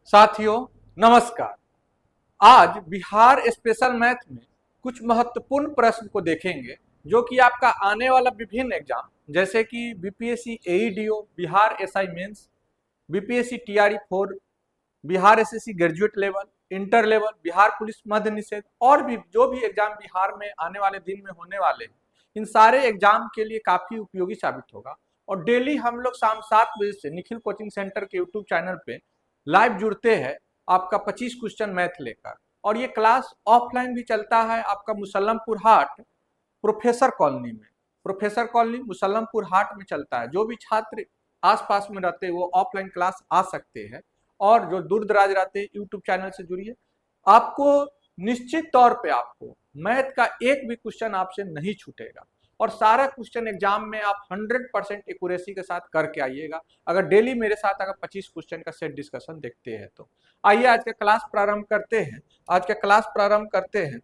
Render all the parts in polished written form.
साथियों नमस्कार। आज बिहार स्पेशल मैथ में कुछ महत्वपूर्ण प्रश्न को देखेंगे जो कि आपका आने वाला विभिन्न एग्जाम जैसे कि BPSC AEDO, Bihar SI mains, BPSC TRE 4, Bihar SSC graduate level, inter level, Bihar police मद्य निषेध और भी जो भी एग्जाम बिहार में आने वाले दिन में होने वाले हैं, इन सारे एग्जाम के लिए काफी उपयोगी साबित होगा। और डेली हम लोग शाम 7 बजे से निखिल कोचिंग सेंटर के यूट्यूब चैनल पे लाइव जुड़ते हैं आपका 25 क्वेश्चन मैथ लेकर। और ये क्लास ऑफलाइन भी चलता है आपका मुसल्लमपुर हाट प्रोफेसर कॉलोनी में, प्रोफेसर कॉलोनी मुसल्लमपुर हाट में चलता है। जो भी छात्र आसपास में रहते हैं वो ऑफलाइन क्लास आ सकते हैं और जो दूर दराज रहते हैं यूट्यूब चैनल से जुड़िए। आपको निश्चित तौर पे आपको मैथ का एक भी क्वेश्चन आपसे नहीं छूटेगा और सारा क्वेश्चन एग्जाम में आप 100% एक्यूरेसी के साथ करके आइएगा अगर डेली मेरे साथ अगर 25 क्वेश्चन का सेट डिस्कशन देखते हैं तो। आइए आज का क्लास प्रारंभ करते हैं। आज का क्लास प्रारंभ करते हैं।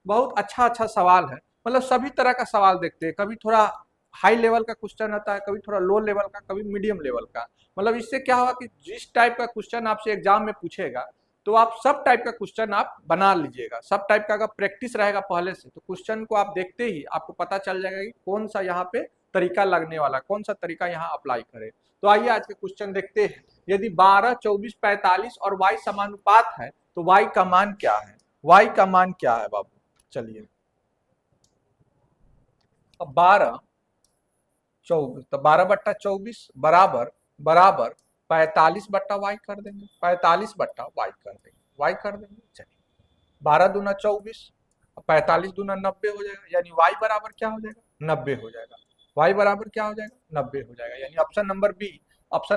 बहुत अच्छा सवाल है, मतलब सभी तरह का सवाल देखते हैं। कभी थोड़ा हाई लेवल का क्वेश्चन आता है, कभी थोड़ा लो लेवल का, कभी मीडियम लेवल का। मतलब इससे क्या होगा कि जिस टाइप का क्वेश्चन आपसे एग्जाम में पूछेगा तो आप सब टाइप का क्वेश्चन आप बना लीजिएगा। सब टाइप का अगर प्रैक्टिस रहेगा पहले से तो क्वेश्चन को आप देखते ही आपको पता चल जाएगा कि कौन सा यहाँ पे तरीका लगने वाला, कौन सा तरीका यहाँ अप्लाई करें। तो आइए आज के क्वेश्चन देखते हैं। यदि 12, 24, 45 और y समानुपात है तो y का मान क्या है? y का मान क्या है बाबू? चलिए, अब 12/24 बराबर बराबर 45/y कर देंगे, 45/y कर देंगे, y कर देंगे। चलिए, 12 दूना 24, 45 दूना 90 हो जाएगा, यानी y बराबर क्या हो जाएगा? 90 हो जाएगा। y बराबर क्या हो जाएगा? 90 हो जाएगा, यानी ऑप्शन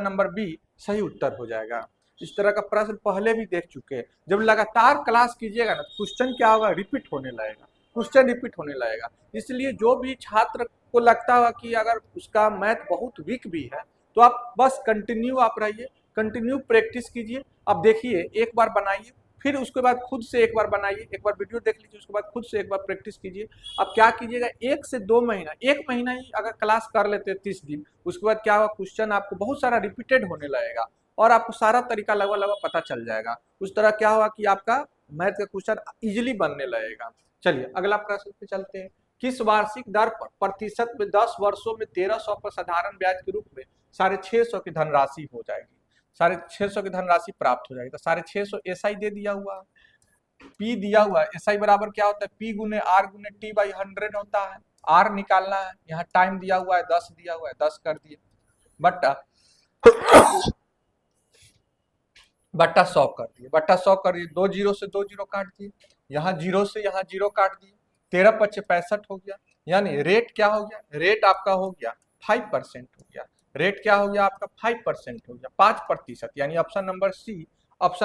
नंबर बी सही उत्तर हो जाएगा। इस तरह का प्रश्न पहले भी देख चुके हैं। जब लगातार क्लास कीजिएगा ना, क्वेश्चन क्या होगा? रिपीट होने लगेगा, क्वेश्चन रिपीट होने लगेगा। इसलिए जो भी छात्र को लगता है कि अगर उसका मैथ बहुत वीक भी है तो आप बस कंटिन्यू आप रहिए, कंटिन्यू प्रैक्टिस कीजिए। अब देखिए, एक बार बनाइए, फिर उसके बाद खुद से एक बार बनाइए, एक बार वीडियो देख लीजिए, उसके बाद खुद से एक बार प्रैक्टिस कीजिए। अब क्या कीजिएगा, 1 से 2 महीना, 1 महीना ही अगर क्लास कर लेते हैं 30 दिन, उसके बाद क्या होगा, क्वेश्चन आपको बहुत सारा रिपीटेड होने लगेगा और आपको सारा तरीका लगभग लगभग पता चल जाएगा। उस तरह क्या होगा कि आपका मैथ का क्वेश्चन इजिली बनने लगेगा। चलिए अगला प्रश्न पे चलते हैं। किस वार्षिक दर पर प्रतिशत में 10 वर्षों में 1300 पर साधारण ब्याज के रूप में 650 की धनराशि हो जाएगी? 650 की धनराशि प्राप्त हो जाएगी। तो 650 एसआई दे दिया हुआ है, पी दिया हुआ है। एसआई बराबर क्या होता है? पी गुने आर गुने टी बाई 100 होता है। आर निकालना है, यहाँ टाइम दिया हुआ है 10 दिया हुआ है, 10 कर दिए बट्टा बट्टा 100 कर दिए, बट्टा 100 कर दिए। 2 जीरो से 2 जीरो काट दिए, यहाँ जीरो से यहाँ जीरो काट दिए, 13×5 = 65 हो गया। यानी रेट क्या हो गया? रेट आपका हो गया 5% हो गया। रेट क्या हो गया आपका? 5% हो गया, 5%। यानी ऑप्शन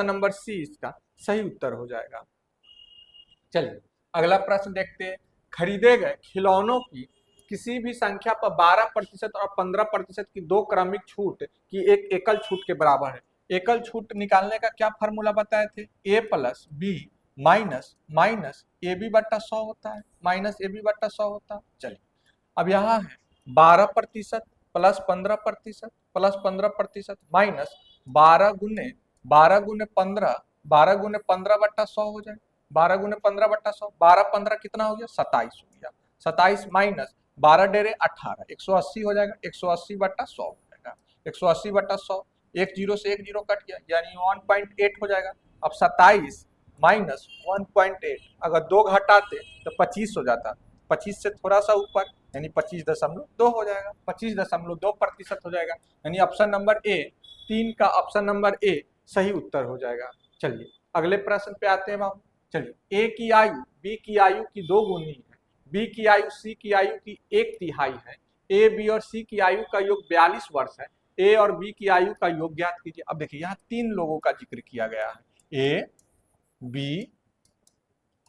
नंबर सी इसका सही उत्तर हो जाएगा। चलिए अगला प्रश्न देखते हैं। खरीदे गए खिलौनों की किसी भी संख्या पर 12% और 15% की दो क्रमिक छूट की एक एकल छूट के बराबर है। एकल छूट निकालने का क्या फॉर्मूला बताए थे? a plus B minus minus A B बट्टा 100 होता है, माइनस ए बी बट्टा 100 होता है। चलिए, अब यहाँ है 12% प्लस 15% प्लस 15% माइनस 12 गुने 15 हो जाए, 12 गुने 15/100, 12×15 कितना हो गया? 27 हो गया। 27 माइनस 12×18 180 हो जाएगा, 180/100 हो जाएगा। 180/100, एक जीरो से एक जीरो कट गया, यानी 1.8 हो जाएगा। अब 27 माइनस 1.8 अगर 2 घटाते तो 25 हो जाता, 25 से थोड़ा सा ऊपर यानी 25.2 हो जाएगा, 25.2% हो जाएगा। यानी ऑप्शन नंबर ए, 3 का ऑप्शन नंबर ए सही उत्तर हो जाएगा। चलिए अगले प्रश्न पे आते हैं बाबू। चलिए, ए की आयु बी की आयु की 2 गुनी है, बी की आयु सी की आयु की 1/3 है, ए बी और सी की आयु का योग 42 वर्ष है। ए और बी की आयु का योग ज्ञात कीजिए। अब देखिए, यहाँ 3 लोगों का जिक्र किया गया है, ए बी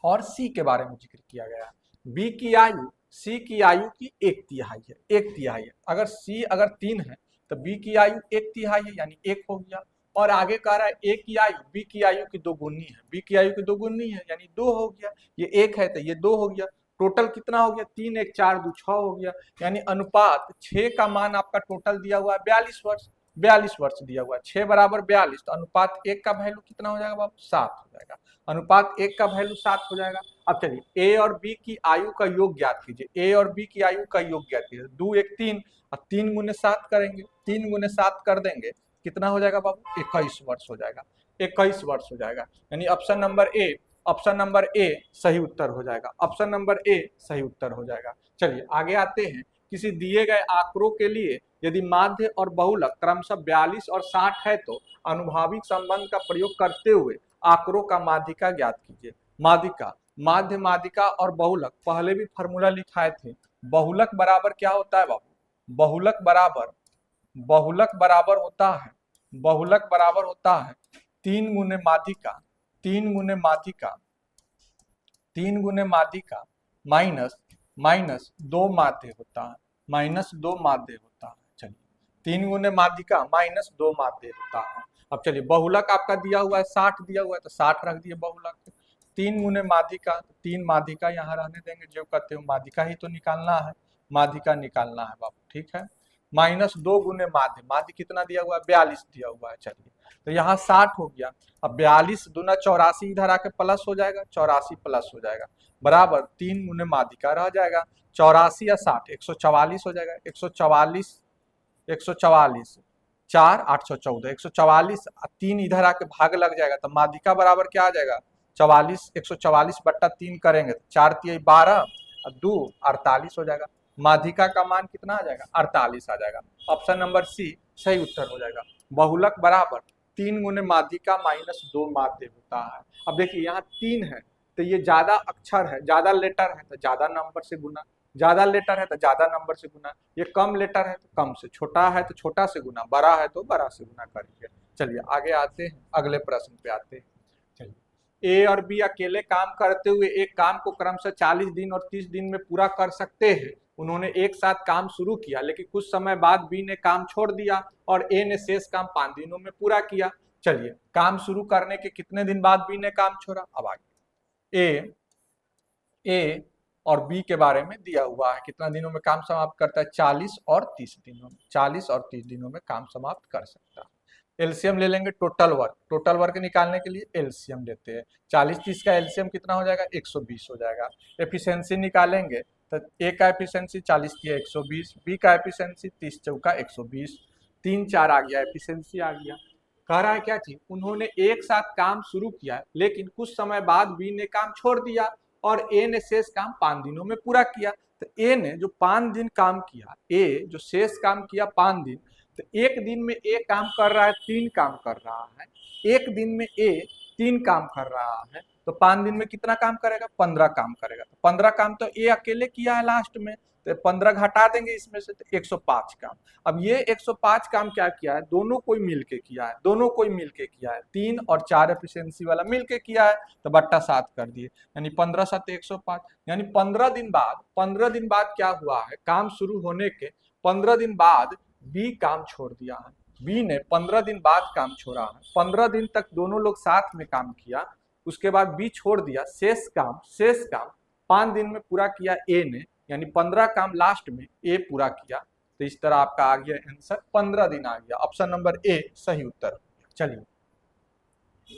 और सी के बारे में जिक्र किया गया है। बी की आयु सी की आयु की 1/3 है, 1/3 है। अगर सी अगर 3 है तो बी की आयु 1/3 है, यानी 1 हो गया। और आगे कह रहा है ए की आयु बी की आयु की 2 गुनी है, बी की आयु की 2 गुनी है यानी 2 हो गया। ये 1 है तो ये 2 हो गया। टोटल कितना हो गया? 3 1 4 2 6 हो गया। यानी अनुपात 6 का मान आपका टोटल दिया हुआ है 42 वर्ष। 42 वर्ष दिया हुआ है, 6 बराबर 42, तो अनुपात 1 का वैल्यू कितना हो जाएगा बाबू, 7 हो जाएगा। अनुपात 1 का वैल्यू 7 हो जाएगा। अब चलिए ए और बी की आयु का योग ज्ञात कीजिए, ए और बी की आयु का योग ज्ञात कीजिए। 2 1 3, और 3 गुने 7 करेंगे, 3 गुने 7 कर देंगे, कितना हो जाएगा बाबू, 21 वर्ष हो जाएगा, 21 वर्ष हो जाएगा। यानी ऑप्शन नंबर ए सही उत्तर हो जाएगा, ऑप्शन नंबर ए सही उत्तर हो जाएगा। चलिए आगे आते हैं। किसी दिए गए आंकड़ों के लिए यदि माध्य और बहुलक क्रमशः 42 और 60 है तो अनुभाविक संबंध का प्रयोग करते हुए आंकड़ों का माध्यिका ज्ञात कीजिए। माध्यिका, माध्य, माध्यिका और बहुलक पहले भी फॉर्मूला लिखाए थे। बहुलक बराबर क्या होता है बाबू, बहुलक बराबर होता है, बहुलक बराबर होता है 3 गुने माध्यिका, 3 गुने माध्यिका, 3 गुने माध्यिका माइनस 2 माध्य होता है, माइनस 2 माध्य होता है। चलिए 3 गुने माध्यिका माइनस 2 माध्य होता है। अब चलिए बहुलक आपका दिया हुआ है 60 दिया हुआ है, तो 60 रख दिए बहुलक। 3 गुने माध्यिका, 3 माध्यिका यहाँ रहने देंगे, जो कहते हो माध्यिका ही तो निकालना है, माध्यिका निकालना है बाबू, ठीक है। माइनस 2 गुने माध्य, माध्य कितना दिया हुआ है, 42 दिया हुआ है। चलिए तो यहाँ 60 हो गया। अब 42 दूना 84 इधर आके प्लस हो जाएगा, 84 प्लस हो जाएगा, बराबर 3 गुने माध्यिका रह जाएगा। 84 या 60 144 हो जाएगा, 144 4 814, 144, 3 इधर आके भाग लग जाएगा, तो माध्यिका बराबर क्या आ जाएगा, 44, 144 बट्टा 3 करेंगे तो 4 3 12 और 2 48 हो जाएगा। माध्यिका का मान कितना आ जाएगा, 48 आ जाएगा। ऑप्शन नंबर सी सही उत्तर हो जाएगा। बहुलक बराबर 3 गुने माध्यिका माइनस 2 माध्य होता है। अब देखिए यहाँ 3 है, तो ये ज्यादा अक्षर है, ज्यादा लेटर है, तो ज्यादा नंबर से गुना, ज्यादा लेटर है तो ज्यादा नंबर से गुना, ये कम लेटर है तो कम से, छोटा है तो छोटा से गुना, बड़ा है तो बड़ा से गुना करेंगे। चलिए आगे आते हैं, अगले प्रश्न पे आते हैं। चलिए ए और बी अकेले काम करते हुए एक काम को क्रमशः 40 दिन और 30 दिन में पूरा कर सकते हैं। उन्होंने एक साथ काम शुरू किया, लेकिन कुछ समय बाद बी ने काम छोड़ दिया और ए ने शेष काम 5 दिनों में पूरा किया। चलिए काम शुरू करने के कितने दिन बाद बी ने काम छोड़ा, अब आगे ए और बी के बारे में दिया हुआ है, कितना दिनों में काम समाप्त करता है, 40 और 30 दिनों में, 40 और 30 दिनों में काम समाप्त कर सकता है। एलसीएम ले लेंगे, टोटल वर्क निकालने के लिए एलसीएम लेते हैं। 40 30 का एलसीएम कितना हो जाएगा, 120 हो जाएगा। एफिशिएंसी निकालेंगे तो ए का एफिशिएंसी 40 किया 120, बी का एफिशिएंसी 30 चौका 120, 3 4 आ गया, एफिशिएंसी आ गया। कह रहा है क्या चीज, उन्होंने एक साथ काम शुरू किया, लेकिन कुछ समय बाद बी ने काम छोड़ दिया और ए ने शेष काम 5 दिनों में पूरा किया। तो ए ने जो 5 दिन काम किया, ए जो शेष काम किया 5 दिन, तो एक दिन में ए काम कर रहा है, 3 काम कर रहा है, एक दिन में ए 3 काम कर रहा है, तो 5 दिन में कितना काम करेगा, 15 काम करेगा। तो 15 काम तो ए अकेले किया है लास्ट में, तो 15 घटा देंगे इसमें से, तो 105 काम। अब ये 105 काम क्या किया है, दोनों कोई मिलके किया है, दोनों कोई मिलके किया है, 3 और 4 एफिशिएंसी वाला मिलके किया है, तो बट्टा 7 कर दिए, यानी 15 7 105। यानी 15 दिन बाद क्या हुआ है, काम शुरू होने के 15 दिन बाद बी काम छोड़ दिया है, बी ने 15 दिन बाद काम छोड़ा है, 15 दिन तक दोनों लोग साथ में काम किया, उसके बाद बी छोड़ दिया, शेष काम 5 दिन में पूरा किया ए ने, यानी 15 काम लास्ट में ए पूरा किया। तो इस तरह आपका आ गया आंसर, 15 दिन आ गया। ऑप्शन नंबर ए सही उत्तर। चलिए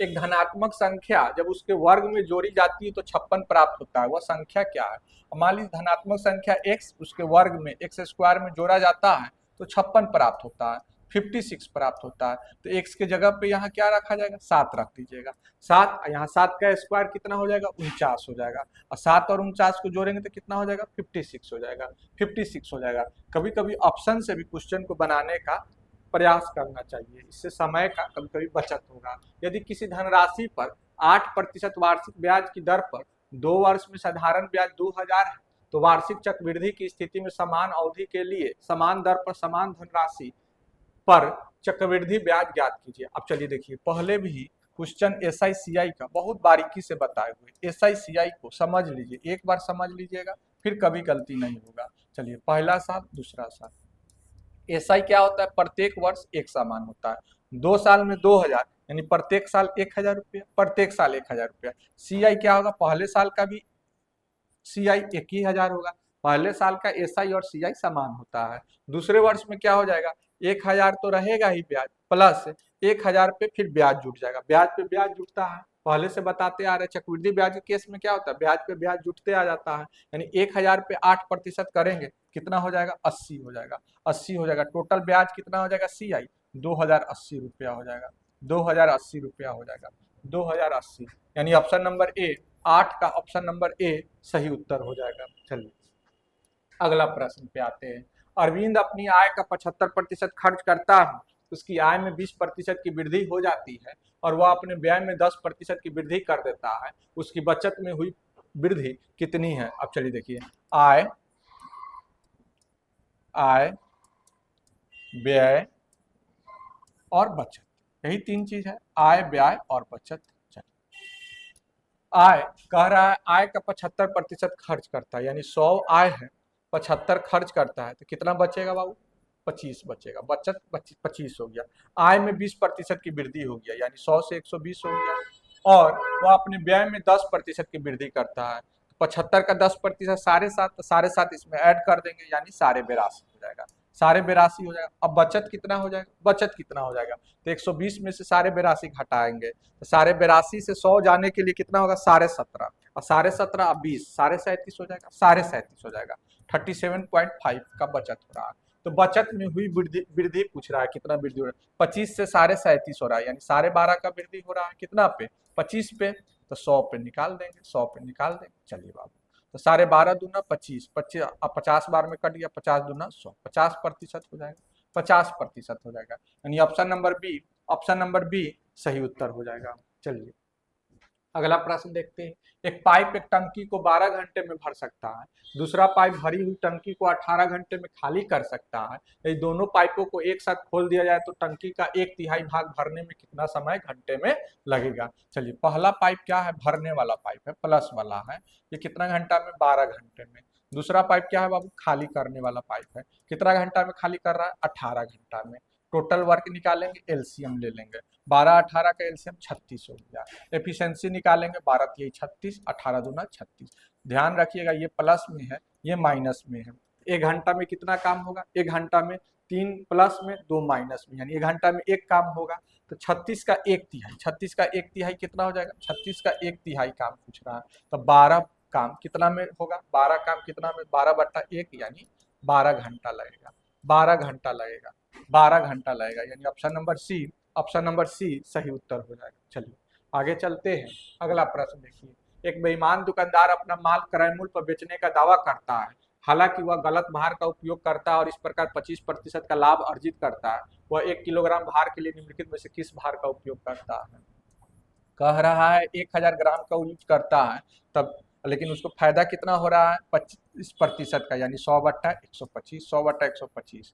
एक धनात्मक संख्या जब उसके वर्ग में जोड़ी जाती है तो 56 प्राप्त होता है, वह संख्या क्या है। मान लीजिए धनात्मक संख्या x उसके वर्ग में x स्क्वायर में जोड़ा जाता है तो 56 प्राप्त होता है, 56 प्राप्त होता है। तो x के जगह पे यहाँ क्या रखा जाएगा, 7 रख दीजिएगा। 7 यहाँ 7 का स्क्वायर कितना हो जाएगा, 49 हो जाएगा, और 7 और 49 को जोड़ेंगे तो कितना हो जाएगा, 56 हो जाएगा, 56 हो जाएगा। कभी कभी ऑप्शन से भी क्वेश्चन को बनाने का प्रयास करना चाहिए, इससे समय का कभी कभी बचत होगा। यदि किसी धनराशि पर 8% वार्षिक ब्याज की दर पर 2 वर्ष में साधारण ब्याज 2000 है, तो वार्षिक चक्रवृद्धि की स्थिति में समान अवधि के लिए समान दर पर समान धनराशि पर चक्रवृद्धि ब्याज ज्ञात कीजिए। अब चलिए देखिए, पहले भी क्वेश्चन SICI का बहुत बारीकी से बताए हुए, SICI को समझ लीजिए, एक बार समझ लीजिएगा फिर कभी गलती नहीं होगा। चलिए पहला साल दूसरा साल, SI क्या होता है, प्रत्येक वर्ष एक समान होता है, 2 साल में 2000 यानी प्रत्येक साल 1000 रुपया, प्रत्येक साल 1000 रुपया। CI क्या होगा, पहले साल का भी CI 1000 होगा, पहले साल का SI और CI समान होता है। दूसरे वर्ष में क्या हो जाएगा, 1000 तो रहेगा ही ब्याज, प्लस 1000 पे फिर ब्याज जुट जाएगा। ब्याज पे ब्याज जुटता है, पहले से बताते आ रहे, चक्रवृद्धि ब्याज के केस में क्या होता है, ब्याज पे ब्याज जुटते आ जाता है। यानी 1000 पे 8% करेंगे, कितना हो जाएगा, 80 हो जाएगा। 80 हो जाएगा, टोटल ब्याज कितना हो जाएगा, CI 2080 रुपया हो जाएगा। 2080 रुपया हो जाएगा, 2080। यानी ऑप्शन नंबर ए, 8 का ऑप्शन नंबर ए सही उत्तर हो जाएगा। चलिए अगला प्रश्न पे आते हैं। अरविंद अपनी आय का 75% खर्च करता है, उसकी आय में 20% की वृद्धि हो जाती है और वह अपने व्यय में 10% की वृद्धि कर देता है। उसकी बचत में हुई वृद्धि कितनी है। अब चलिए देखिए, आय, आय, व्यय और बचत, यही तीन चीज है, आय, व्यय और बचत। आय कह रहा है आय का 75% खर्च करता है, यानी 100 आय है, 75 खर्च करता है, तो कितना बचेगा बाबू, 25 बचेगा। बचत 25 हो गया। आय में 20% की वृद्धि हो गया, यानी 100 से 120 हो गया। और वह अपने व्यय में 10% की वृद्धि करता है, 75 का 10%, 7.5, तो 7.5 इसमें ऐड कर देंगे, यानी 82.5 हो जाएगा। 82.5 हो जाएगा। अब बचत कितना हो जाएगा, बचत कितना हो जाएगा, तो 120 में से 82.5 घटाएंगे, तो 82.5 से 100 जाने के लिए कितना होगा, 17.5, और 17.5 अब 20, 37.5 हो जाएगा, 37.5 हो जाएगा। 37.5 का बचत हो रहा है। तो बचत में हुई वृद्धि, वृद्धि पूछ रहा है, कितना वृद्धि हो रहा है, 25 से 37.5 हो रहा है, यानी 12.5 का वृद्धि हो रहा है, कितना पे, 25 पे, तो 100 पे निकाल देंगे, 100 पे निकाल देंगे। चलिए बाबू, तो 12.5 दूना 25, 25 अब 50 बार में कट गया, 50 दूना 100, 50% हो जाएगा, 50% हो जाएगा। यानी option number B, option number B सही उत्तर हो जाएगा। चलिए अगला प्रश्न देखते हैं। एक पाइप एक टंकी को 12 घंटे में भर सकता है, दूसरा पाइप भरी हुई टंकी को 18 घंटे में खाली कर सकता है। यदि दोनों पाइपों को एक साथ खोल दिया जाए तो टंकी का 1/3 भाग भरने में कितना समय घंटे में लगेगा। चलिए पहला पाइप क्या है, भरने वाला पाइप है, प्लस वाला है, ये कितना घंटा में, 12 घंटे में। दूसरा पाइप क्या है बाबू, खाली करने वाला पाइप है, कितना घंटा में खाली कर रहा है, 18 घंटा में। टोटल वर्क निकालेंगे, एलसीएम ले लेंगे, 12-18 का एलसीएम 36 हो गया। एफिशिएंसी निकालेंगे, 12 36, 18 दूना 36। ध्यान रखिएगा ये प्लस में है, ये माइनस में है। 1 घंटा में कितना काम होगा, 1 घंटा में 3 प्लस में 2 माइनस में, यानी 1 घंटा में 1 काम होगा। तो 36 का 1/3, 36 का 1/3 कितना हो जाएगा, 36 का 1/3 काम पूछ रहा है, तो 12 काम कितना में होगा, 12 काम कितना में, 12/1, यानी 12 घंटा लगेगा, 12 घंटा लगेगा, 12 घंटा लगेगा। यानी option number C, option number C सही उत्तर हो जाएगा। चलिए आगे चलते हैं। अगला प्रश्न देखिए। एक बेईमान दुकानदार अपना माल क्रय मूल्य पर बेचने का दावा करता है, हालांकि वह गलत भार का उपयोग करता है और इस प्रकार 25% का लाभ अर्जित करता है। वह 1 किलोग्राम भार के लिए निम्नलिखित में से किस भार का उपयोग करता है। कह रहा है 1000 ग्राम का यूज करता है, तब लेकिन उसको फायदा कितना हो रहा है, 25% का, यानी 100/125, 100/125,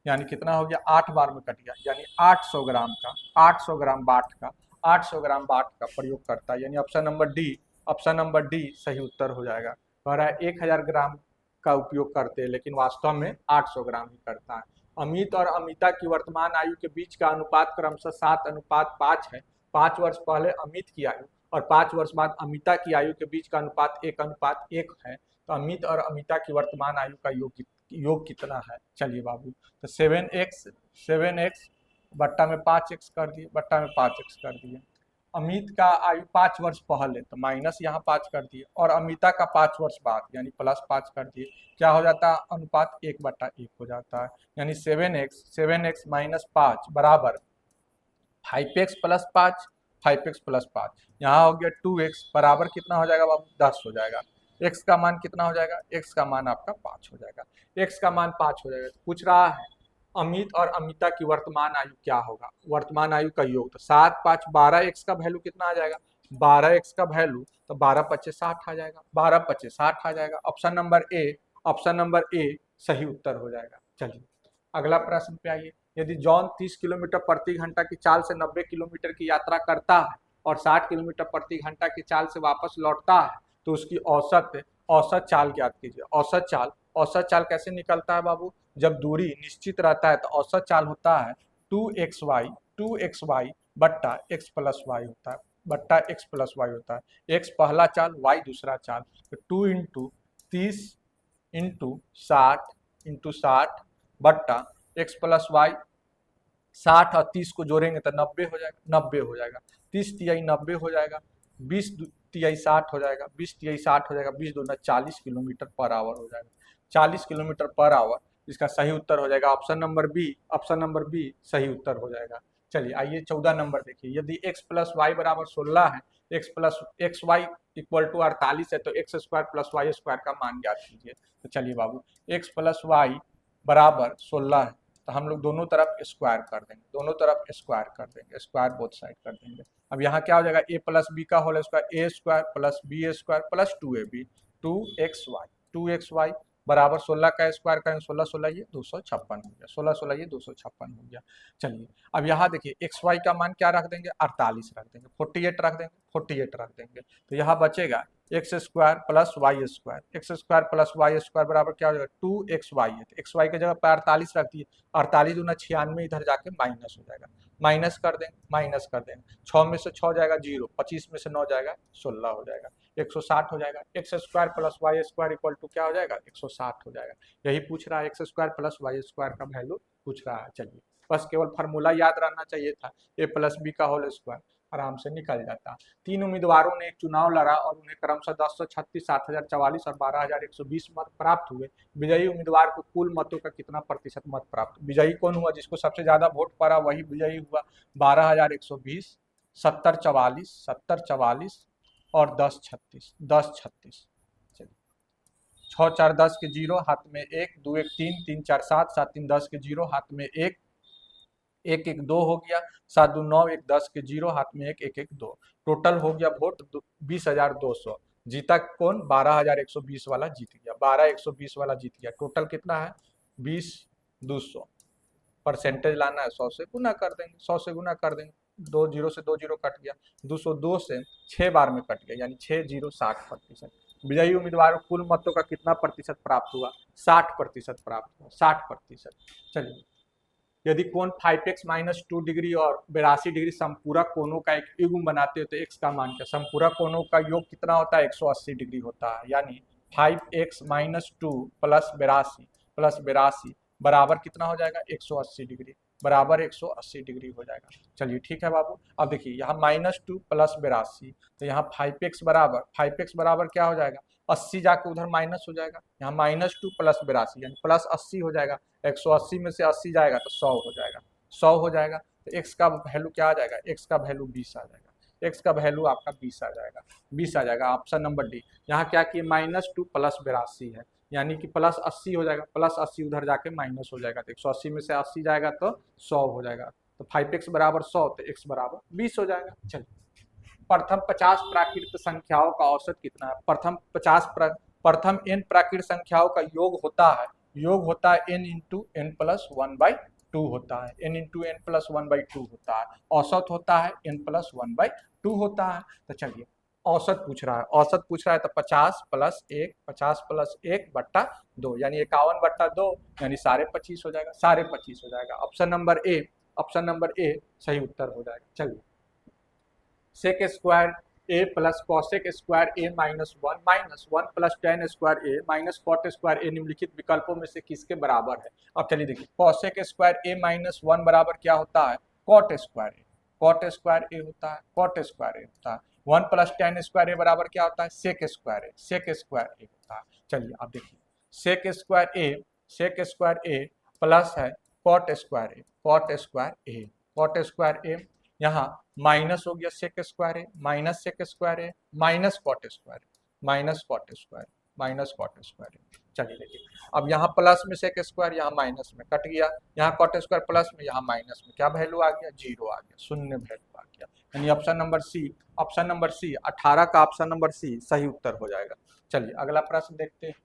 यानी कितना हो गया, 8 बार में कट गया, यानी 800 ग्राम का, 800 ग्राम बाट का, 800 ग्राम बाट का प्रयोग करता है। यानी option number D, option number D सही उत्तर हो जाएगा। कह रहा है 1000 ग्राम का उपयोग करते हैं, लेकिन वास्तव में 800 ग्राम ही करता है। अमित और अमिता की वर्तमान आयु के बीच का अनुपात क्रमशः 7:5 है। 5 वर्ष पहले अमित की आयु और 5 वर्ष बाद अमिता की आयु के बीच का अनुपात 1:1 है। तो अमित और अमिता की वर्तमान आयु का योग कितना है। चलिए बाबू, तो 7x बट्टा में 5x कर दिए, बट्टा में 5x कर दिए। अमित का आयु 5 वर्ष पहले, तो माइनस यहाँ 5 कर दिए, और अमिता का 5 वर्ष बाद, यानी +5 कर दिए। क्या हो जाता है, अनुपात 1/1 हो जाता है। यानी 7x -5 बराबर 5x + 5, 5x + 5, यहाँ हो गया 2x बराबर कितना हो जाएगा बाबू, 10 हो जाएगा। x का मान कितना हो जाएगा, x का मान आपका 5 हो जाएगा, x का मान 5 हो जाएगा। पूछ रहा है अमित और अमिता की वर्तमान आयु क्या होगा, वर्तमान आयु का योग, तो 7, 5, 12x का वैल्यू कितना आ जाएगा, 12x का वैल्यू, तो 12×5 = 60 आ जाएगा, 12×5 = 60 आ जाएगा। Option number A, option number A सही उत्तर हो जाएगा। चलिए अगला प्रश्न पे आइए। यदि जॉन 30 किलोमीटर प्रति घंटा की चाल से 90 किलोमीटर की यात्रा करता है और 60 किलोमीटर प्रति घंटा की चाल से वापस लौटता है, तो उसकी औसत चाल ज्ञात कीजिए। औसत चाल कैसे निकलता है बाबू, जब दूरी निश्चित रहता है तो औसत चाल होता है 2xy बट्टा x + y होता है, बट्टा x + y होता है। x पहला चाल, y दूसरा चाल, तो 2 × 30 × 60 × 60 बट्टा एक्स प्लस वाई, 60 और 30 को जोड़ेंगे तो 90 हो जाएगा, 90 हो जाएगा, 30 तिहाई 90 हो जाएगा, 20 तिहाई 60 हो जाएगा, 20 तिहाई 60 हो जाएगा, 20 दूना 40 किलोमीटर पर आवर हो जाएगा, 40 किलोमीटर पर आवर। इसका सही उत्तर हो जाएगा option number B, option number B सही उत्तर हो जाएगा। चलिए आइए 14 नंबर देखिए, यदि x प्लस वाई बराबर 16 है, x plus X Y equal to 48 है, तो X square plus Y square का मान ज्ञात कीजिए। तो चलिए बाबू, x प्लस वाई बराबर 16 है, तो हम लोग दोनों तरफ स्क्वायर कर देंगे, दोनों तरफ स्क्वायर कर देंगे, स्क्वायर बोथ साइड कर देंगे। अब यहाँ क्या हो जाएगा, a प्लस बी का whole square, a square plus b square plus 2ab, 2xy बराबर 16 का स्क्वायर करेंगे, 16 16 ये 256 हो गया, 16 16 ये 256 हो गया। चलिए अब यहाँ देखिए एक्स वाई का मान क्या रख देंगे, 48 रख देंगे, 48 रख देंगे, 48 रख देंगे, तो यहाँ बचेगा X square plus Y square, X square plus Y square बराबर क्या हो जाएगा, 2xy है, तो एक्स वाई की जगह पर 48 रख दिए, 48 दूना 96, इधर जाके माइनस हो जाएगा, माइनस कर देंगे, माइनस कर देंगे, 6 में से 6 जाएगा 0, 25 में से 9 जाएगा 16 हो जाएगा, 160 हो जाएगा, X square plus Y square equal to क्या हो जाएगा, 160 हो जाएगा। यही पूछ रहा है, X square plus Y square का वैल्यू पूछ रहा है। चलिए बस केवल फार्मूला याद रहना चाहिए था, ए प्लस बी का होल स्क्वायर, आराम से निकल जाता। 3 उम्मीदवारों ने एक चुनाव लड़ा और उन्हें क्रमशः 1036, 7044 और 12120 मत प्राप्त हुए। विजयी उम्मीदवार को कुल मतों का कितना प्रतिशत मत प्राप्त, विजयी कौन हुआ, जिसको सबसे ज्यादा वोट पड़ा वही विजयी हुआ, 12120, 7044, 7044 और 1036, 1036। 6 4 10 के 0, हाथ में 1, 2 1 3, 3 4 7, 7 3 10 के 0, हाथ में 1, 1 1 2 हो गया, 7 2 9, 1 10 के 0, हाथ में 1, 1 1 2, टोटल हो गया वोट 20,200। जीता कौन, 12,120 वाला जीत गया, 12,120 वाला जीत गया। टोटल कितना है, 20,200। परसेंटेज लाना है, 100 से गुना कर देंगे, 100 से गुना कर देंगे, 2 जीरो से 2 जीरो कट गया, 202 से 6 बार में कट गया, यानी 6 0 60%। विजयी उम्मीदवार को कुल मतों का कितना प्रतिशत प्राप्त हुआ, 60% प्राप्त हुआ, 60%। चलिए, यदि कोण 5x माइनस 2 डिग्री और 82 डिग्री समपूरक कोणों का एक युग्म बनाते हो तो x का मान क्या, समपूरक कोणों का योग कितना होता है, 180 डिग्री होता है, यानी 5x माइनस 2 प्लस 82 बराबर कितना हो जाएगा, 180 डिग्री, बराबर 180 डिग्री हो जाएगा। चलिए ठीक है बाबू, अब देखिए यहाँ -2 प्लस 82, तो यहाँ 5x बराबर क्या हो जाएगा, 80 जाके उधर माइनस हो जाएगा, यहाँ -2 प्लस 82 यानी प्लस 80 हो जाएगा, 180 में से 80 जाएगा तो 100 हो जाएगा, 100 हो जाएगा, तो x का वैल्यू क्या आ जाएगा, x का वैल्यू 20 आ जाएगा, x का वैल्यू आपका 20 आ जाएगा, 20 आ जाएगा। Option number D. यहाँ क्या किए, -2 प्लस 82 है, यानी कि प्लस 80 हो जाएगा, प्लस 80 उधर जाके माइनस हो जाएगा, तो 180 में से 80 जाएगा तो 100 हो जाएगा, तो 5x बराबर 100, तो x बराबर 20 हो जाएगा। चलिए, प्रथम 50 प्राकृत संख्याओं का औसत कितना है, प्रथम n प्राकृत संख्याओं का योग होता है n इंटू एन प्लस 1/2 होता है, n इंटू एन प्लस 1/2 होता है, औसत होता है n प्लस 1/2 होता है। तो चलिए औसत पूछ रहा है, तो 50 प्लस 1 बट्टा 2 यानी 51/2 यानी 25.5 हो जाएगा, 25.5 हो जाएगा। ऑप्शन नंबर ए सही उत्तर हो जाएगा। चलिए, सेक square a plus cosec square A -1 plus ten square a minus cot square ए निम्नलिखित विकल्पों में से किसके बराबर है। अब चलिए देखिए, कॉसेक स्क्वायर ए -1 बराबर क्या होता है, cot square a, cot square ए होता है, कॉट स्क्वायर ए होता है। 1 प्लस टेन स्क्वायर ए बराबर क्या होता है, सेक स्क्वायर ए, सेक स्क्वायर ए होता है। चलिए अब देखिए, सेक स्क्वायर ए प्लस है cot square a, cot square a, cot square a, यहाँ माइनस हो गया sec square a, minus sec square a, minus cot square a, minus cot square, minus cot square a. चलिए देखिए, अब यहाँ plus में sec square, यहाँ minus में कट गया, यहाँ कॉट स्क्वायर प्लस में, यहाँ माइनस में, क्या वैल्यू आ गया, 0 आ गया, शून्य वैल्यू आ गया, यानी ऑप्शन नंबर सी 18 का ऑप्शन नंबर सी सही उत्तर हो जाएगा। चलिए अगला प्रश्न देखते हैं।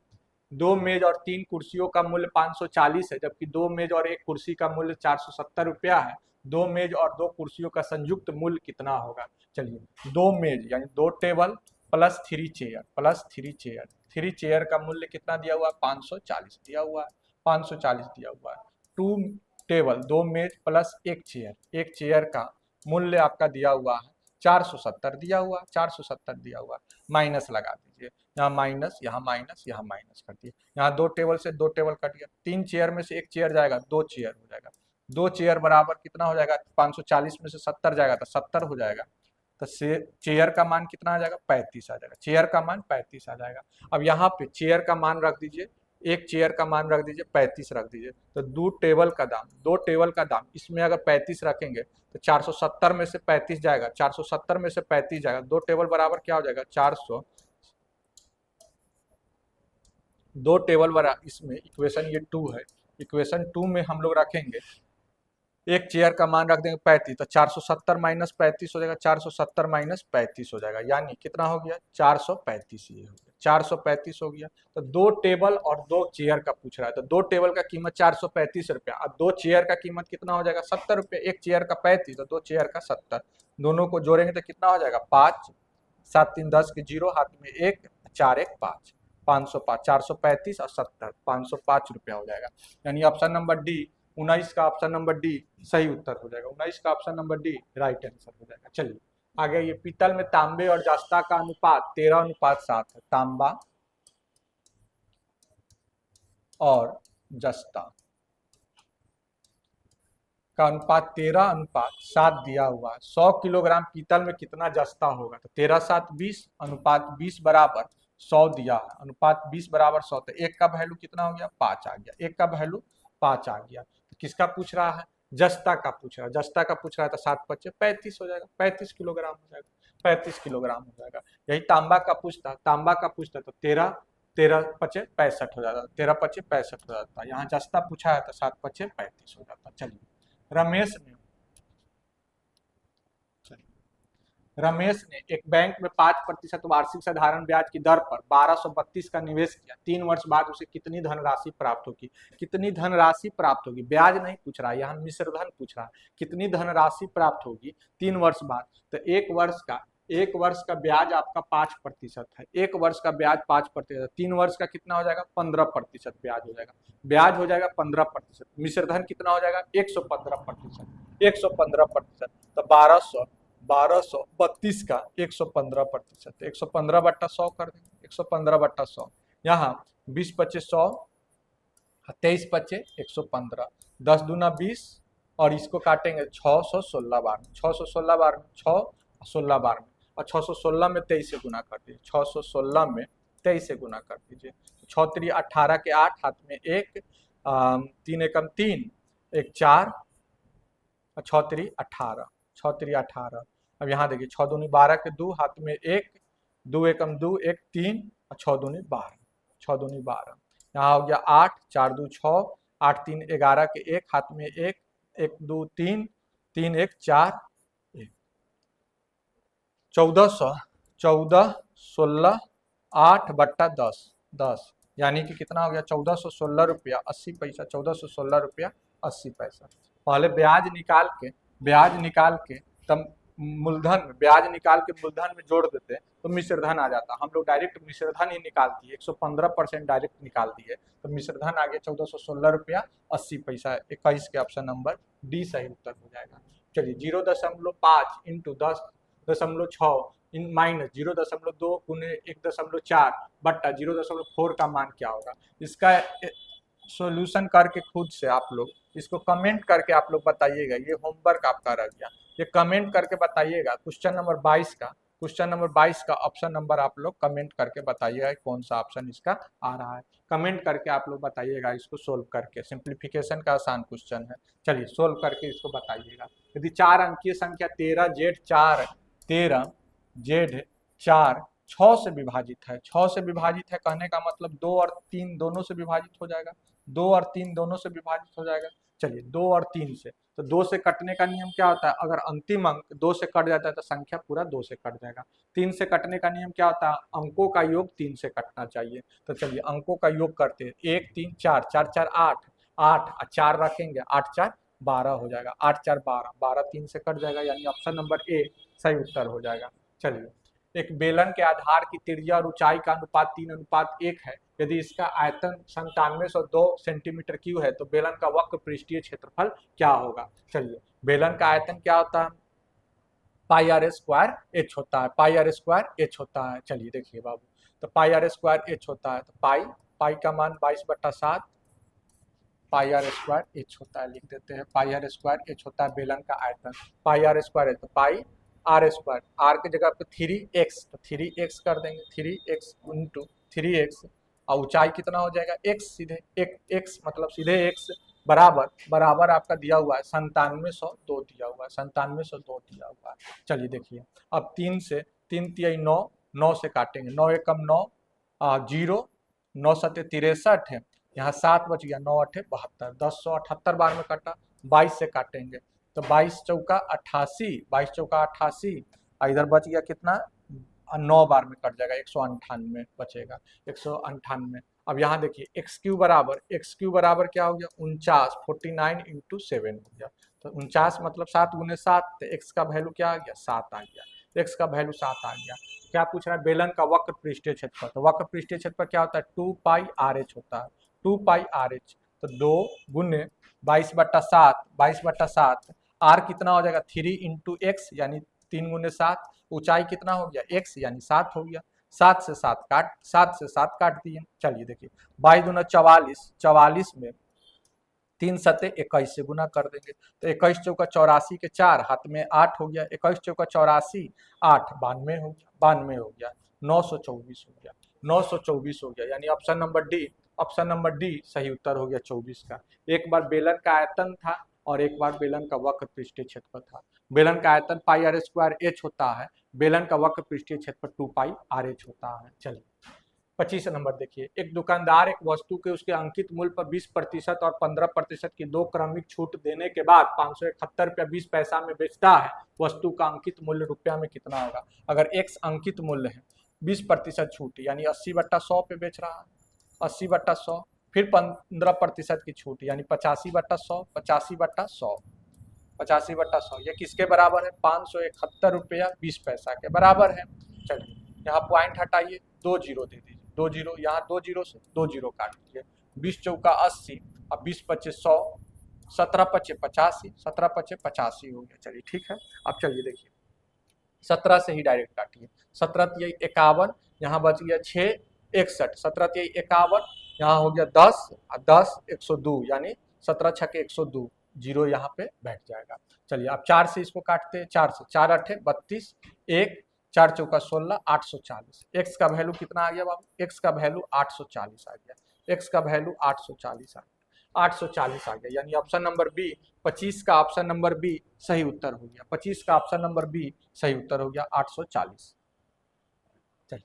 2 मेज और 3 कुर्सियों का मूल्य 540 है, जबकि 2 मेज और 1 कुर्सी का मूल्य 470 रुपया है। 2 मेज और 2 कुर्सियों का संयुक्त मूल्य कितना होगा। चलिए, 2 मेज यानी 2 टेबल प्लस 3 चेयर, 3 चेयर का मूल्य कितना दिया हुआ है, 540 दिया हुआ है, 540 दिया हुआ है। 2 टेबल 2 मेज प्लस 1 चेयर, 1 चेयर का मूल्य आपका दिया हुआ है 470 दिया हुआ, 470 दिया हुआ, माइनस लगा दीजिए, यहाँ माइनस, यहाँ माइनस, यहाँ माइनस कर दिए, यहाँ दो टेबल से दो टेबल कट गया, 3 चेयर में से एक चेयर जाएगा, 2 चेयर हो जाएगा, 2 चेयर बराबर कितना हो जाएगा, 540 में से 70 जाएगा तो 70 हो जाएगा, तो चेयर का मान कितना आ जाएगा, 35 आ जाएगा, चेयर का मान 35 आ जाएगा। अब यहाँ पे चेयर का मान रख दीजिए, एक चेयर का मान रख दीजिए 35 रख दीजिए, तो दो टेबल का दाम इसमें अगर 35 रखेंगे तो 470 में से 35 जाएगा, 470 में से 35 जाएगा, दो टेबल बराबर क्या हो जाएगा, 400, दो टेबल बराबर, इसमें इक्वेशन ये 2 है, इक्वेशन 2 में हम लोग रखेंगे एक चेयर का मान रख देंगे 35, तो 470 माइनस 35 हो जाएगा, 470 माइनस 35 हो जाएगा, यानी कितना हो गया, 435, ये हो गया, 435 हो गया। तो दो टेबल और दो चेयर का पूछ रहा है, तो दो टेबल का कीमत 435 रुपया, और दो चेयर का कीमत कितना हो जाएगा, 70 रुपया, एक चेयर का 35 तो दो चेयर का 70, दोनों को जोड़ेंगे तो कितना हो जाएगा, 5, 7 3 10 के 0, हाथ में 1, 4 1 5, 505, 435 और 70, 505 रुपया हो जाएगा, यानी ऑप्शन नंबर डी, 19 का ऑप्शन नंबर डी सही उत्तर हो जाएगा, 19 का option number D right answer हो जाएगा। चलिए आगे, ये पीतल में तांबे और जस्ता का अनुपात 13:7 है, तांबा और जस्ता का अनुपात 13:7 दिया हुआ है, 100 किलोग्राम पीतल में कितना जस्ता होगा, तो 13:7 20, अनुपात 20 बराबर 100 दिया है, अनुपात 20 बराबर 100, तो एक का वैल्यू कितना हो गया, 5 आ गया, एक का वैल्यू 5 आ गया। तो किसका पूछ रहा है, जस्ता का पूछ रहा है, जस्ता का पूछ रहा है, तो 7 पच्चे 35 हो जाएगा, 35 किलोग्राम हो जाएगा, 35 किलोग्राम हो जाएगा। यही तांबा का पूछता, तांबा का पूछता तो 13 13 पच्चे 65 हो जाता, 13 पच्चे 65 हो जाता, यहाँ जस्ता पूछा है तो 7 पच्चे 35 हो जाता। चलिए रमेश ने रमेश ने एक बैंक में 5% वार्षिक साधारण ब्याज की दर पर 1232 का निवेश किया, 3 वर्ष बाद उसे कितनी धनराशि प्राप्त होगी, कितनी धनराशि प्राप्त होगी, ब्याज नहीं पूछ रहा है, यहाँ मिश्र धन पूछ रहा है, कितनी धनराशि प्राप्त होगी 3 वर्ष बाद, तो एक वर्ष का ब्याज आपका 5% है, एक वर्ष का ब्याज 5%, 3 वर्ष का कितना हो जाएगा, 15% ब्याज हो जाएगा, ब्याज हो जाएगा 15%, मिश्र धन कितना हो जाएगा, 115%, 115%, तो 1232 का 115%, 115/100 कर देंगे, 115/100, यहाँ 20 पच्चे 100, 23 पच्चे 115, 10 दूना 20, और इसको काटेंगे 616 बार में, 616 बार में 6 16 बार में, और 616 में 23 से गुना कर दीजिए, 616 में 23 से गुना कर दीजिए, 6 3 18 के 8, हाथ में 1, 3 एकम 3, 1 4, 6 3 18, 6 3 18, अब यहाँ देखिए 6 दूनी 12 के 2, हाथ में 1, 2 एकम 2, 1 3, और 6 दूनी 12, 6 दूनी 12, यहाँ हो गया 8, 4 2 6, 8 3 11 के 1, हाथ में 1, 1 2 3, 3 1 4, 1, 1400, 14 16 8/10, 10, यानी कि कितना हो गया, 1416 रुपया 80 पैसा, 1416 रुपया 80 पैसा। पहले ब्याज निकाल के तब मूलधन में, ब्याज निकाल के मूलधन में जोड़ देते तो मिश्रधन आ जाता, हम लोग डायरेक्ट मिश्रधन ही निकाल दिए, 115% डायरेक्ट निकाल दिए, तो मिश्रधन आ गया 1416 रुपया 80 पैसा, 21 के ऑप्शन नंबर डी सही उत्तर हो जाएगा। चलिए 0.5 इंटू 10.6 इन माइनस 0.2 गुने 1.4 बट्टा 0.4 का मान क्या होगा, इसका सॉल्यूशन करके खुद से आप लोग इसको कमेंट करके आप लोग बताइएगा, ये होमवर्क आपका रह गया, ये कमेंट करके बताइएगा, क्वेश्चन नंबर 22 का ऑप्शन नंबर आप लोग कमेंट करके बताइएगा कौन सा ऑप्शन इसका आ रहा है, कमेंट करके आप लोग बताइएगा, इसको सोल्व करके, सिंप्लीफिकेशन का आसान क्वेश्चन है, चलिए सोल्व करके इसको बताइएगा। यदि 4 अंकीय संख्या 13Z4 6 से विभाजित है, 6 से विभाजित है कहने का मतलब 2 और 3 दोनों से विभाजित हो जाएगा, 2 और 3 दोनों से विभाजित हो जाएगा। चलिए 2 और 3 से, तो 2 से कटने का नियम क्या होता है, अगर अंतिम अंक 2 से कट जाता है तो संख्या पूरा 2 से कट जाएगा। 3 से कटने का नियम क्या होता है, अंकों का योग 3 से कटना चाहिए, तो चलिए अंकों का योग करते हैं, 1 3 4, 4 4 8, 8 और 4 रखेंगे, 8 4 12 हो जाएगा, 8 4 12, 12 3 से कट जाएगा, यानी ऑप्शन नंबर ए सही उत्तर हो जाएगा। चलिए एक बेलन के आधार की त्रिज्या और ऊंचाई का अनुपात 3:1 है, यदि इसका आयतन 9702 सेंटीमीटर क्यूब है तो बेलन का वक्र पृष्ठीय क्षेत्रफल क्या होगा। चलिए बेलन का आयतन क्या होता है, पाई आर स्क्वायर एच होता है, पाई आर स्क्वायर एच होता है। चलिए देखिए बाबू, तो पाई आर स्क्वायर एच होता है, तो पाई पाई का मान 22/7 पाई आर स्क्वायर एच होता है, लिख देते हैं पाई आर स्क्वायर एच होता है बेलन का आयतन। पाई आर स्क्वायर है तो पाई आर स्क्वायर, आर की जगह पे 3x, तो 3x कर देंगे, 3x इंटू 3x, और ऊंचाई कितना हो जाएगा x, सीधे एक x मतलब सीधे x बराबर बराबर आपका दिया हुआ है 9702 दिया हुआ है, 9702 दिया हुआ है। चलिए देखिए, अब 3 से 3 तिहाई 9, 9 से काटेंगे, 9 एकम 9, 0, 9 सत्ते 63 है, यहाँ 7 बच गया, 9 अठे 72, 1078 बार में कटा, 22 से काटेंगे तो 22 चौका 88, 22 चौका 88, इधर बच गया कितना, 9 बार में कट जाएगा, 198 बचेगा, 198। अब यहाँ देखिए एक्स क्यू बराबर क्या हो गया 49, 49 इंटू 7 हो गया, तो 49 मतलब 7 गुने 7, तो एक्स का वैल्यू क्या आ गया 7 आ गया, एक्स का वैल्यू 7 आ गया। क्या पूछ रहा है, बेलन का वक्र पृष्ठीय क्षेत्रफल, तो वक्र पृष्ठीय क्षेत्रफल क्या होता है 2 पाई आर एच होता है, 2 पाई आर एच, तो 2 गुने 22/7, 22/7, आर कितना हो जाएगा 3 इंटू एक्स यानी 3 गुने 7, ऊंचाई कितना हो गया एक्स यानी 7 हो गया, 7 से 7 काट दिए। चलिए देखिए 22 दूना 44, 44 में 3 सत्ते 21 से गुना कर देंगे, तो 21 चौका 84 के 4, हाथ में 8 हो गया, 21 चौका 84, 8 92 हो गया, 92 हो गया, 924 हो गया, 924 हो गया, यानी ऑप्शन नंबर डी सही उत्तर हो गया 24 का। एक बार बेलन का आयतन था और एक बार बेलन का वक्र पृष्ठीय क्षेत्रफल था। बेलन का आयतन पाई आर स्क्वायर एच होता है, बेलन का वक्र पृष्ठीय क्षेत्रफल 2 पाई आर एच होता है। चलिए 25 नंबर देखिए, एक दुकानदार एक वस्तु के उसके अंकित मूल्य पर 20% और 15% की 2 क्रमिक छूट देने के बाद 571 रुपया 20 पैसा में बेचता है। वस्तु का अंकित मूल्य रुपया में कितना होगा। अगर x अंकित मूल्य है 20% छूट यानी 80/100 पे बेच रहा है, 80/100, फिर 15% की छूट यानी 85/100, 85/100, 85/100, ये किसके बराबर है 571 रुपया 20 पैसा के बराबर है। चलिए यहाँ पॉइंट हटाइए, 2 जीरो दे दीजिए, 2 जीरो, यहाँ 2 जीरो से 2 जीरो काट दीजिए, 20 चौका 80, अब 20 पच्चे 100, 17 पच्चे 85, 17 पच्चे 85 हो गया। चलिए ठीक है, अब चलिए देखिए 17 से ही डायरेक्ट काटिए, 17 तिहाई 51, यहाँ बच गया 6 61, 17 तिहाई 51, यहाँ हो गया 10 और 10 102 यानी 17 छके 102, जीरो यहाँ पे बैठ जाएगा। चलिए अब 4 से इसको काटते हैं, 4 से 4 अठे 32, 1 4 चौका 16, 840, एक्स का वैल्यू कितना आ गया बाबू, एक्स का वैल्यू 840 आ गया, एक्स का वैल्यू 840 आ गया, 840 आ गया, यानी ऑप्शन नंबर बी 25 का ऑप्शन नंबर बी सही उत्तर हो गया, 25 का ऑप्शन नंबर बी सही उत्तर हो गया 840। चलिए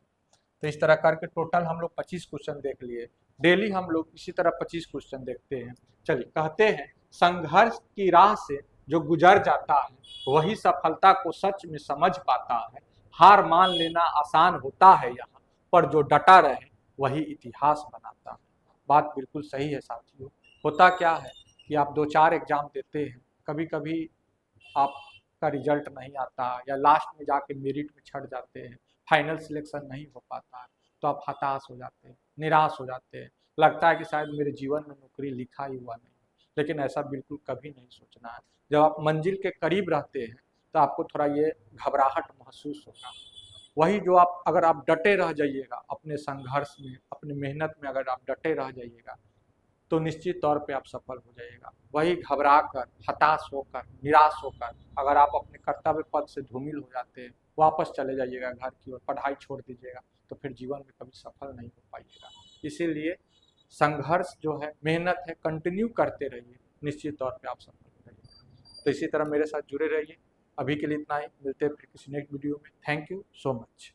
तो इस तरह करके टोटल हम लोग 25 क्वेश्चन देख लिए, डेली हम लोग इसी तरह 25 क्वेश्चन देखते हैं। चलिए कहते हैं संघर्ष की राह से जो गुजर जाता है वही सफलता को सच में समझ पाता है, हार मान लेना आसान होता है यहाँ, पर जो डटा रहे वही इतिहास बनाता है। बात बिल्कुल सही है साथियों। होता क्या है कि आप 2-4 एग्जाम देते हैं, कभी कभी आपका रिजल्ट नहीं आता या लास्ट में जाके मेरिट में छट जाते हैं, फाइनल सिलेक्शन नहीं हो पाता है, तो आप हताश हो जाते हैं, निराश हो जाते हैं, लगता है कि शायद मेरे जीवन में नौकरी लिखा ही हुआ नहीं। लेकिन ऐसा बिल्कुल कभी नहीं सोचना है। जब आप मंजिल के करीब रहते हैं तो आपको थोड़ा ये घबराहट महसूस होगा। वही जो आप अगर आप डटे रह जाइएगा अपने संघर्ष में, अपनी मेहनत में अगर आप डटे रह जाइएगा तो निश्चित तौर पे आप सफल हो जाइएगा। वही घबरा कर, हताश होकर, निराश होकर अगर आप अपने कर्तव्य पद से धूमिल हो जाते हैं, वापस चले जाइएगा घर की ओर, पढ़ाई छोड़ दीजिएगा, तो फिर जीवन में कभी सफल नहीं हो पाइएगा। इसीलिए संघर्ष जो है, मेहनत है, कंटिन्यू करते रहिए, निश्चित तौर पे आप सफल हो जाइएगा। तो इसी तरह मेरे साथ जुड़े रहिए। अभी के लिए इतना ही, मिलते हैं फिर किसी नेक्स्ट वीडियो में। Thank you so much.